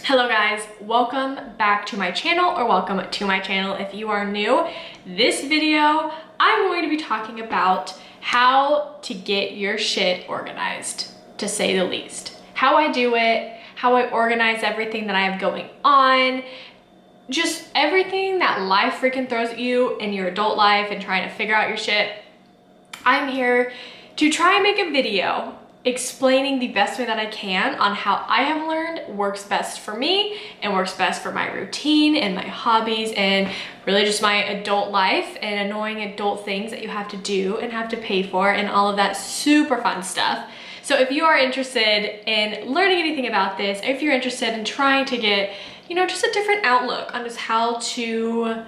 Hello guys, welcome back to my channel, or welcome to my channel if you are new. This video, I'm going to be talking about how to get your shit organized, to say the least. How I do it, how I organize everything that I have going on, just everything that life freaking throws at you in your adult life and trying to figure out your shit. I'm here to try and make a video explaining the best way that I can on how I have learned works best for me and works best for my routine and my hobbies and really just my adult life and annoying adult things that you have to do and have to pay for and all of that super fun stuff. So if you are interested in learning anything about this, if you're interested in trying to get, you know, just a different outlook on just how to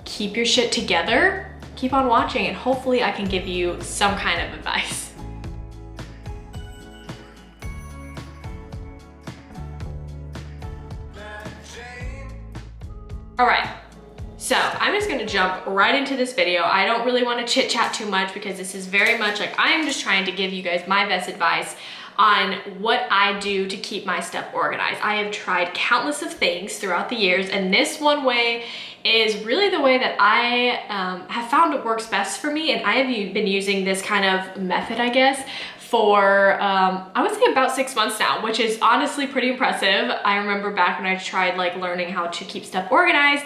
keep your shit together, keep on watching and hopefully I can give you some kind of advice. All right, so I'm just gonna jump right into this video. I don't really wanna chit chat too much because this is very much like I'm just trying to give you guys my best advice on what I do to keep my stuff organized. I have tried countless of things throughout the years, and this one way is really the way that I have found it works best for me, and I have been using this kind of method, I guess, for I would say about 6 months now, which is honestly pretty impressive. I remember back when I tried like learning how to keep stuff organized,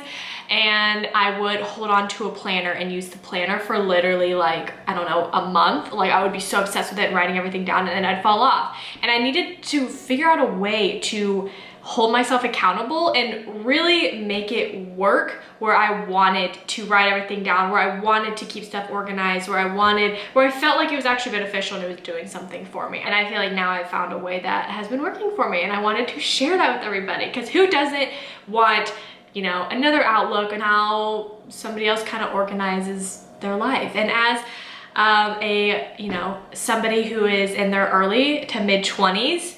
and I would hold on to a planner and use the planner for literally like, I don't know, a month. Like I would be so obsessed with it and writing everything down, and then I'd fall off. And I needed to figure out a way to hold myself accountable and really make it work where I wanted to write everything down, where I wanted to keep stuff organized, where I felt like it was actually beneficial and it was doing something for me. And I feel like now I've found a way that has been working for me, and I wanted to share that with everybody, because who doesn't want, you know, another outlook on how somebody else kind of organizes their life. And as somebody who is in their early to mid 20s,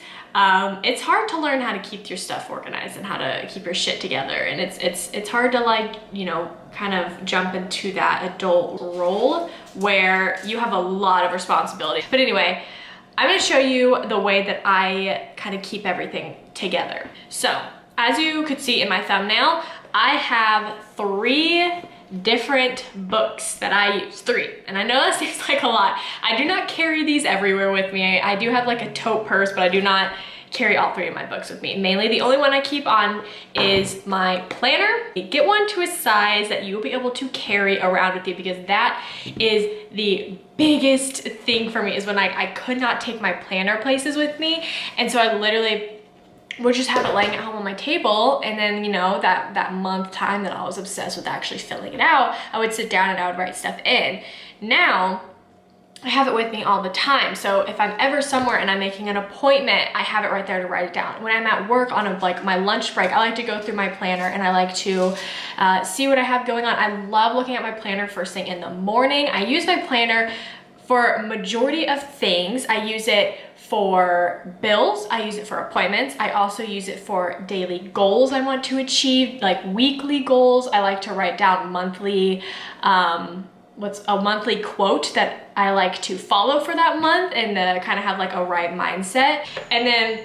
it's hard to learn how to keep your stuff organized and how to keep your shit together. And it's hard to like, you know, kind of jump into that adult role where you have a lot of responsibility. But anyway, I'm gonna show you the way that I kind of keep everything together. So as you could see in my thumbnail, I have 3 different books that I use. 3, and I know that seems like a lot. I do not carry these everywhere with me. I do have like a tote purse, but I do not carry all 3 of my books with me. Mainly the only one I keep on is my planner. Get one to a size that you'll be able to carry around with you, because that is the biggest thing for me, is when I could not take my planner places with me. And so I literally would just have it laying at home on my table, and then, you know, that month time that I was obsessed with actually filling it out, I would sit down and I would write stuff in. Now I have it with me all the time, so if I'm ever somewhere and I'm making an appointment, I have it right there to write it down. When I'm at work on like my lunch break, I like to go through my planner and I like to see what I have going on. I love looking at my planner first thing in the morning. I use my planner for majority of things. I use it for bills, I use it for appointments, I also use it for daily goals I want to achieve, like weekly goals. I like to write down monthly, what's a monthly quote that I like to follow for that month, and kind of have like a right mindset. And then,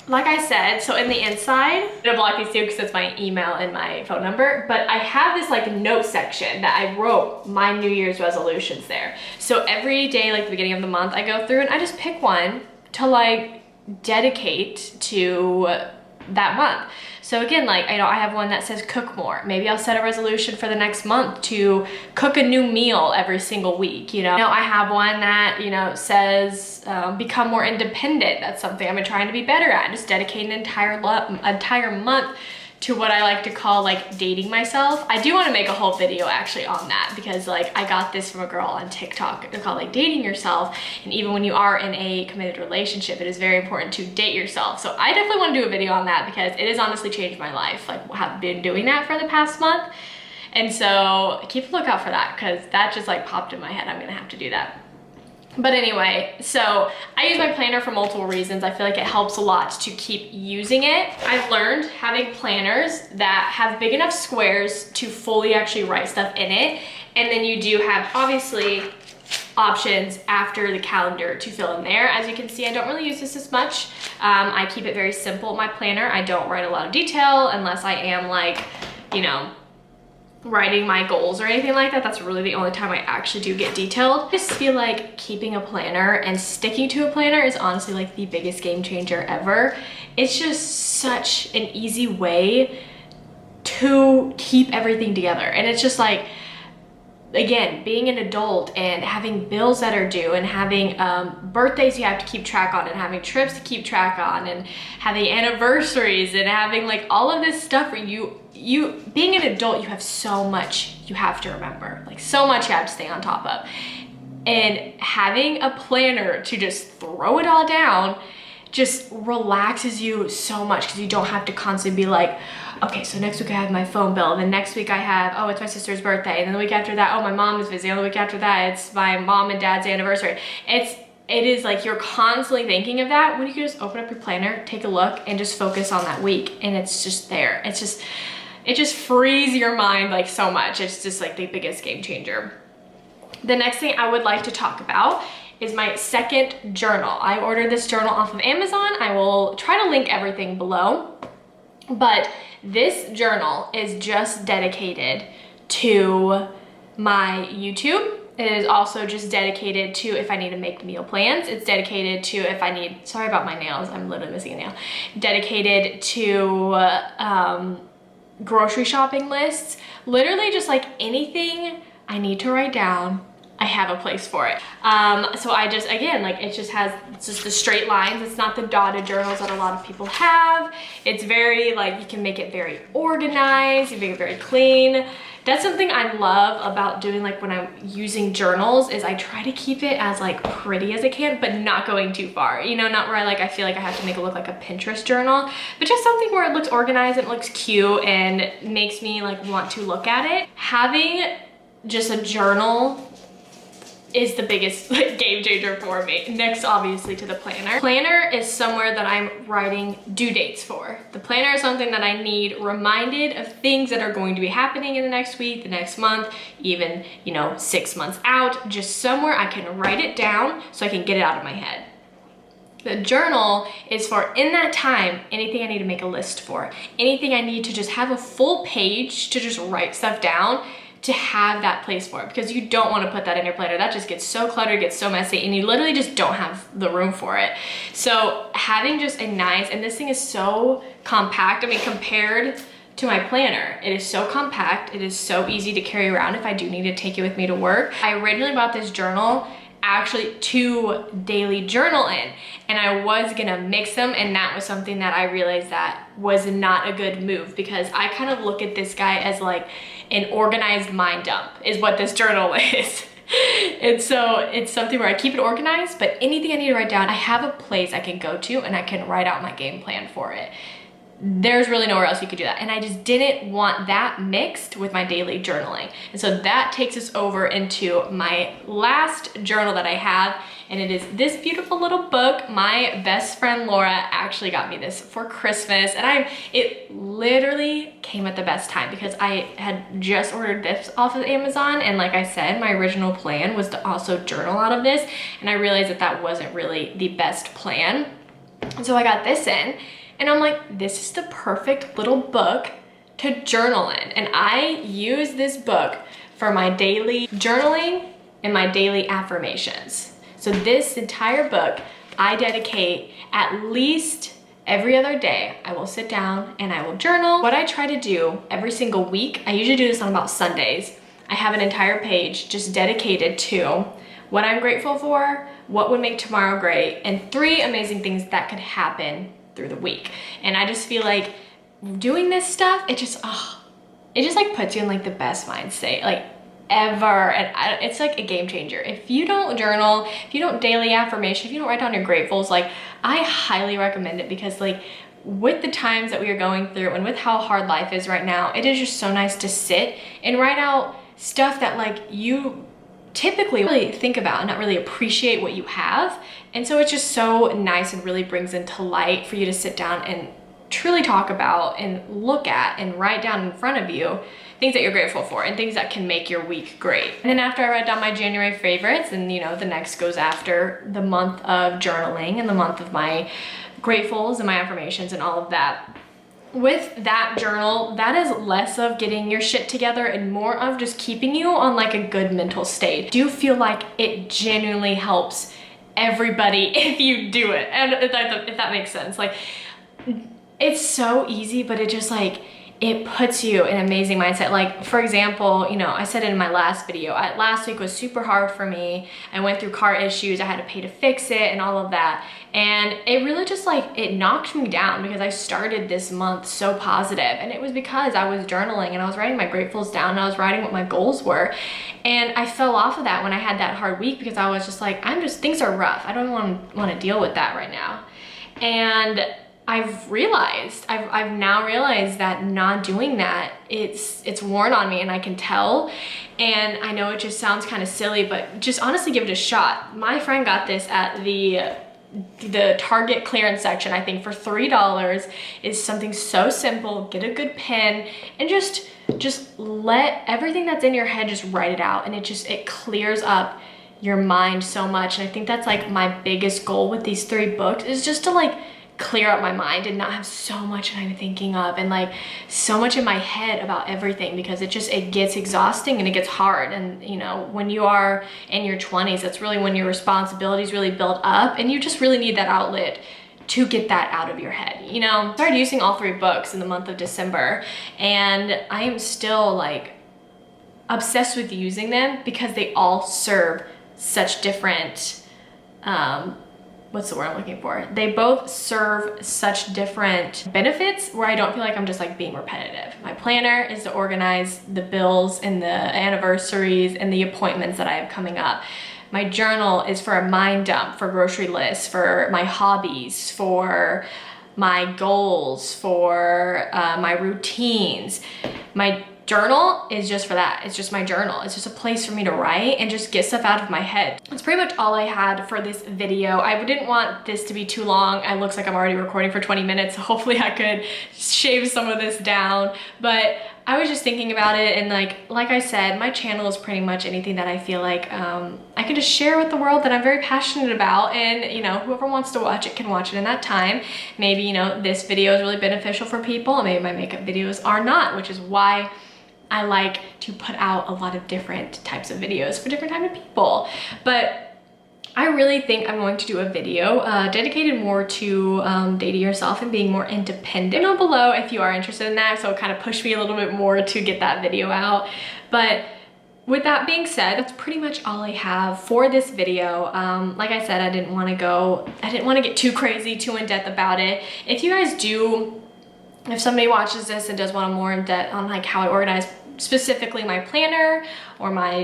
like I said, so in the inside, I'm gonna block these two because it's my email and my phone number, but I have this like note section that I wrote my New Year's resolutions there. So every day, like the beginning of the month, I go through and I just pick one to like dedicate to that month. So again, like, I know I have one that says cook more. Maybe I'll set a resolution for the next month to cook a new meal every single week, you know. Now I have one that, you know, says become more independent. That's something I've been trying to be better at. Just dedicate an entire month to what I like to call like dating myself. I do want to make a whole video actually on that, because like I got this from a girl on TikTok. They're called like dating yourself. And even when you are in a committed relationship, it is very important to date yourself. So I definitely want to do a video on that, because it has honestly changed my life. Like, I've been doing that for the past month. And so keep a lookout for that, because that just like popped in my head. I'm gonna have to do that. But anyway, so I use my planner for multiple reasons. I feel like it helps a lot to keep using it. I've learned having planners that have big enough squares to fully actually write stuff in it. And then you do have obviously options after the calendar to fill in there. As you can see, I don't really use this as much. I keep it very simple, my planner. I don't write a lot of detail unless I am like, you know, writing my goals or anything like that. That's really the only time I actually do get detailed. I just feel like keeping a planner and sticking to a planner is honestly like the biggest game changer ever. It's just such an easy way to keep everything together. And it's just like, again, being an adult and having bills that are due and having birthdays you have to keep track on and having trips to keep track on and having anniversaries and having like all of this stuff where you being an adult, you have so much you have to remember, like so much you have to stay on top of. And having a planner to just throw it all down just relaxes you so much, because you don't have to constantly be like, okay, so next week I have my phone bill, and then next week I have, oh, it's my sister's birthday, and then the week after that, oh, my mom is busy, and the week after that, it's my mom and dad's anniversary. It is like you're constantly thinking of that when you can just open up your planner, take a look, and just focus on that week, and it's just there. It just frees your mind like so much. It's just like the biggest game changer. The next thing I would like to talk about is my second journal. I ordered this journal off of Amazon. I will try to link everything below, but this journal is just dedicated to my YouTube. It is also just dedicated to if I need to make meal plans. It's dedicated to if I need, sorry about my nails, I'm literally missing a nail. Dedicated to grocery shopping lists. Literally just like anything I need to write down, I have a place for it. So I just, again, like it's just the straight lines. It's not the dotted journals that a lot of people have. It's very like, you can make it very organized, you make it very clean. That's something I love about doing, like when I'm using journals, is I try to keep it as like pretty as I can, but not going too far. You know, not where I feel like I have to make it look like a Pinterest journal, but just something where it looks organized and it looks cute and makes me like want to look at it. Having just a journal is the biggest like game changer for me. Next, obviously, to the planner. Planner is somewhere that I'm writing due dates for. The planner is something that I need reminded of things that are going to be happening in the next week, the next month, even, you know, 6 months out, just somewhere I can write it down so I can get it out of my head. The journal is for, in that time, anything I need to make a list for, anything I need to just have a full page to just write stuff down, to have that place for it, because you don't want to put that in your planner. That just gets so cluttered, gets so messy, and you literally just don't have the room for it. So having just a nice, and this thing is so compact, I mean, compared to my planner, it is so compact, it is so easy to carry around if I do need to take it with me to work. I originally bought this journal actually to daily journal in, and I was gonna mix them, and that was something that I realized that was not a good move, because I kind of look at this guy as like an organized mind dump is what this journal is. And so it's something where I keep it organized, but anything I need to write down, I have a place I can go to and I can write out my game plan for it. There's really nowhere else you could do that. And I just didn't want that mixed with my daily journaling. And so that takes us over into my last journal that I have. And it is this beautiful little book. My best friend Laura actually got me this for Christmas. And it literally came at the best time, because I had just ordered this off of Amazon. And like I said, my original plan was to also journal out of this. And I realized that that wasn't really the best plan. And so I got this in. And I'm like, this is the perfect little book to journal in. And I use this book for my daily journaling and my daily affirmations. So this entire book, I dedicate at least every other day. I will sit down and I will journal. What I try to do every single week, I usually do this on about Sundays. I have an entire page just dedicated to what I'm grateful for, what would make tomorrow great, and 3 amazing things that could happen through the week. And I just feel like doing this stuff, it just like puts you in like the best mind state like ever. And it's like a game changer. If you don't journal, if you don't daily affirmation, if you don't write down your gratefuls, like I highly recommend it, because like with the times that we are going through and with how hard life is right now, it is just so nice to sit and write out stuff that like you typically really think about and not really appreciate what you have. And so it's just so nice and really brings into light for you to sit down and truly talk about and look at and write down in front of you things that you're grateful for and things that can make your week great. And then after I write down my January favorites, and you know, the next goes after the month of journaling and the month of my gratefuls and my affirmations and all of that. With that journal, that is less of getting your shit together and more of just keeping you on like a good mental state. Do you feel like it genuinely helps everybody if you do it? And if that makes sense. Like, it's so easy, but it just like, it puts you in an amazing mindset. Like, for example, you know, I said in my last video, last week was super hard for me. I went through car issues, I had to pay to fix it and all of that. And it really just like, it knocked me down because I started this month so positive. And it was because I was journaling and I was writing my gratefuls down and I was writing what my goals were. And I fell off of that when I had that hard week because I was just like, things are rough. I don't want to deal with that right now. And I've now realized that not doing that, it's worn on me and I can tell. And I know it just sounds kind of silly, but just honestly give it a shot. My friend got this at the Target clearance section, I think for $3. Is something so simple. Get a good pen and just let everything that's in your head, just write it out. And it clears up your mind so much. And I think that's like my biggest goal with these 3 books, is just to like clear up my mind and not have so much that I'm thinking of and like so much in my head about everything, because it gets exhausting and it gets hard. And you know, when you are in your 20s, that's really when your responsibilities really build up and you just really need that outlet to get that out of your head. You know, I started using all 3 books in the month of December and I am still like obsessed with using them because they all serve such different, what's the word I'm looking for? They both serve such different benefits where I don't feel like I'm just like being repetitive. My planner is to organize the bills and the anniversaries and the appointments that I have coming up. My journal is for a mind dump, for grocery lists, for my hobbies, for my goals, for my routines. My journal is just for that. It's just my journal. It's just a place for me to write and just get stuff out of my head. That's pretty much all I had for this video. I didn't want this to be too long. It looks like I'm already recording for 20 minutes. So hopefully I could shave some of this down. But I was just thinking about it, and like I said, my channel is pretty much anything that I feel like I can just share with the world that I'm very passionate about, and you know, whoever wants to watch it can watch it in that time. Maybe, you know, this video is really beneficial for people, and maybe my makeup videos are not, which is why I like to put out a lot of different types of videos for different types of people. But I really think I'm going to do a video dedicated more to dating yourself and being more independent. Let me know below if you are interested in that, so it kind of pushed me a little bit more to get that video out. But with that being said, that's pretty much all I have for this video. Like I said, I didn't want to get too crazy, too in depth about it. If you guys do, if somebody watches this and does want more in depth on like how I organize specifically my planner or my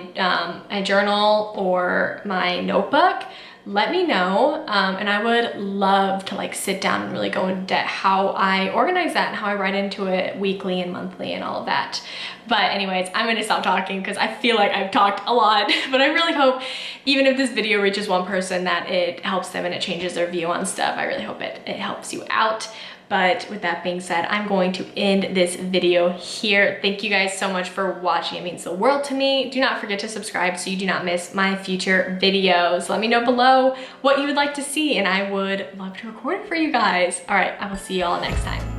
journal or my notebook, let me know, and I would love to like sit down and really go into depth how I organize that and how I write into it weekly and monthly and all of that. But anyways, I'm gonna stop talking because I feel like I've talked a lot, but I really hope even if this video reaches one person that it helps them and it changes their view on stuff. I really hope it helps you out. But with that being said, I'm going to end this video here. Thank you guys so much for watching. It means the world to me. Do not forget to subscribe so you do not miss my future videos. Let me know below what you would like to see and I would love to record it for you guys. All right, I will see you all next time.